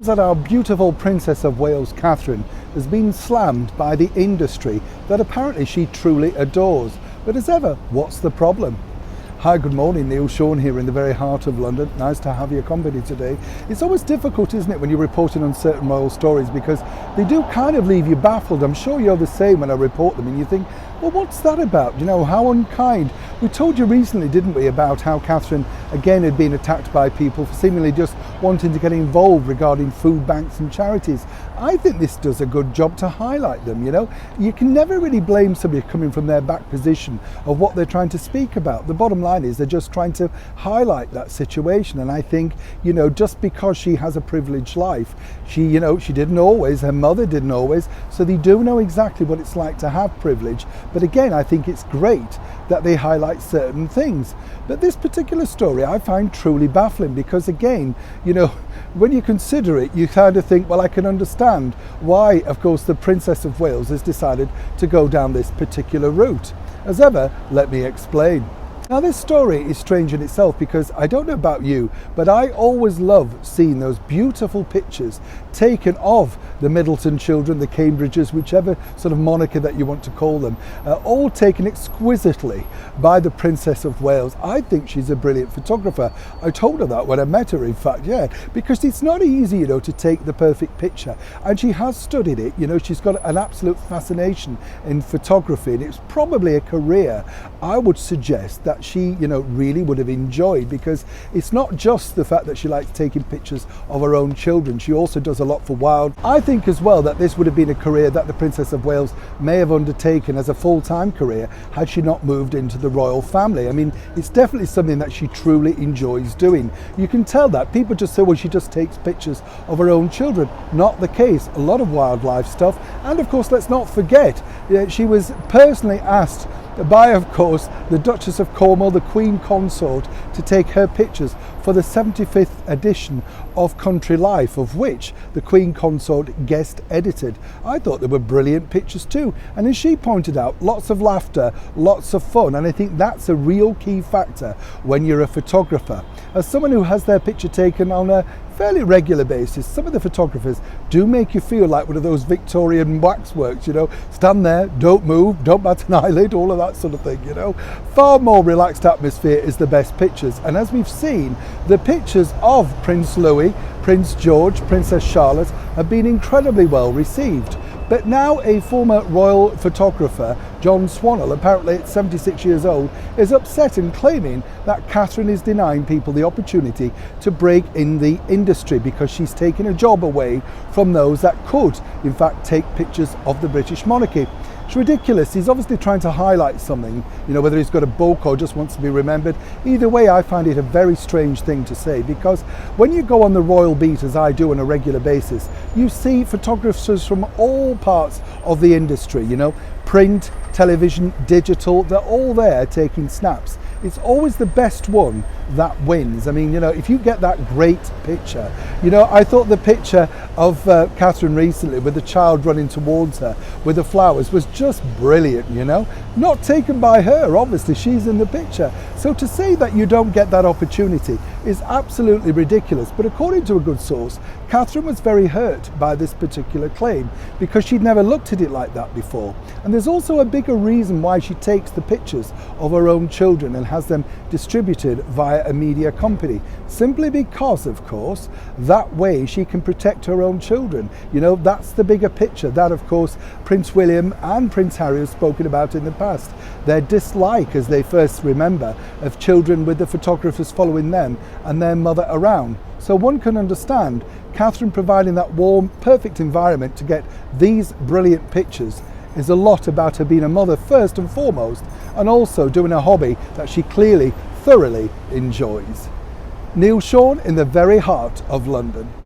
That our beautiful Princess of Wales, Catherine, has been slammed by the industry that apparently she truly adores. But as ever, what's the problem? Hi, good morning, Neil Sean here in the very heart of London. Nice to have your company today. It's always difficult, isn't it, when you're reporting on certain royal stories, because they do kind of leave you baffled. I'm sure you're the same when I report them and you think, well, what's that about? You know, how unkind. We told you recently, didn't we, about how Catherine again had been attacked by people for seemingly just wanting to get involved regarding food banks and charities. I think this does a good job to highlight them, you know. You can never really blame somebody coming from their back position of what they're trying to speak about. The bottom line is they're just trying to highlight that situation. And I think, you know, just because she has a privileged life, she didn't always, her mother didn't always, so they do know exactly what it's like to have privilege. But again, I think it's great that they highlight certain things. But this particular story I find truly baffling because, again, you know, when you consider it, you kind of think, well, I can understand why, of course, the Princess of Wales has decided to go down this particular route. As ever, let me explain. Now, this story is strange in itself because I don't know about you, but I always love seeing those beautiful pictures taken of the Middleton children, the Cambridges, whichever sort of moniker that you want to call them, all taken exquisitely by the Princess of Wales. I think she's a brilliant photographer. I told her that when I met her, in fact, yeah, because it's not easy, you know, to take the perfect picture. And she has studied it, you know, she's got an absolute fascination in photography, and it's probably a career I would suggest that she, you know, really would have enjoyed, because it's not just the fact that she likes taking pictures of her own children. She also does a lot for wild. I think as well that this would have been a career that the Princess of Wales may have undertaken as a full-time career had she not moved into the royal family. I mean, it's definitely something that she truly enjoys doing. You can tell that. People just say, well, she just takes pictures of her own children. Not the case. A lot of wildlife stuff. And of course, let's not forget, she was personally asked by, of course, the Duchess of Cornwall, the Queen Consort, to take her pictures for the 75th edition of Country Life, of which the Queen Consort guest edited. I thought they were brilliant pictures too, and as she pointed out, lots of laughter, lots of fun, and I think that's a real key factor when you're a photographer. As someone who has their picture taken on a fairly regular basis, some of the photographers do make you feel like one of those Victorian waxworks, you know, stand there, don't move, don't bat an eyelid, all of that sort of thing, you know. Far more relaxed atmosphere is the best pictures, and as we've seen, the pictures of Prince Louis, Prince George, Princess Charlotte have been incredibly well received. But now a former royal photographer, John Swannell, apparently at 76 years old, is upset and claiming that Catherine is denying people the opportunity to break in the industry because she's taking a job away from those that could, in fact, take pictures of the British monarchy. It's ridiculous. He's obviously trying to highlight something, you know, whether he's got a book or just wants to be remembered. Either way, I find it a very strange thing to say, because when you go on the royal beat, as I do on a regular basis, you see photographers from all parts of the industry, you know, print, television, digital, they're all there taking snaps. It's always the best one that wins. I mean, you know, if you get that great picture, you know, I thought the picture of Catherine recently with the child running towards her with the flowers was just brilliant, you know. Not taken by her, obviously, she's in the picture. So to say that you don't get that opportunity is absolutely ridiculous. But according to a good source, Catherine was very hurt by this particular claim because she'd never looked at it like that before. And there's also a bigger reason why she takes the pictures of her own children and has them distributed via a media company, simply because, of course, that way she can protect her own children. You know, that's the bigger picture that, of course, Prince William and Prince Harry have spoken about in the past. Their dislike, as they first remember, of children with the photographers following them and their mother around. So one can understand Catherine providing that warm, perfect environment to get these brilliant pictures is a lot about her being a mother first and foremost, and also doing a hobby that she clearly thoroughly enjoys. Neil Sean in the very heart of London.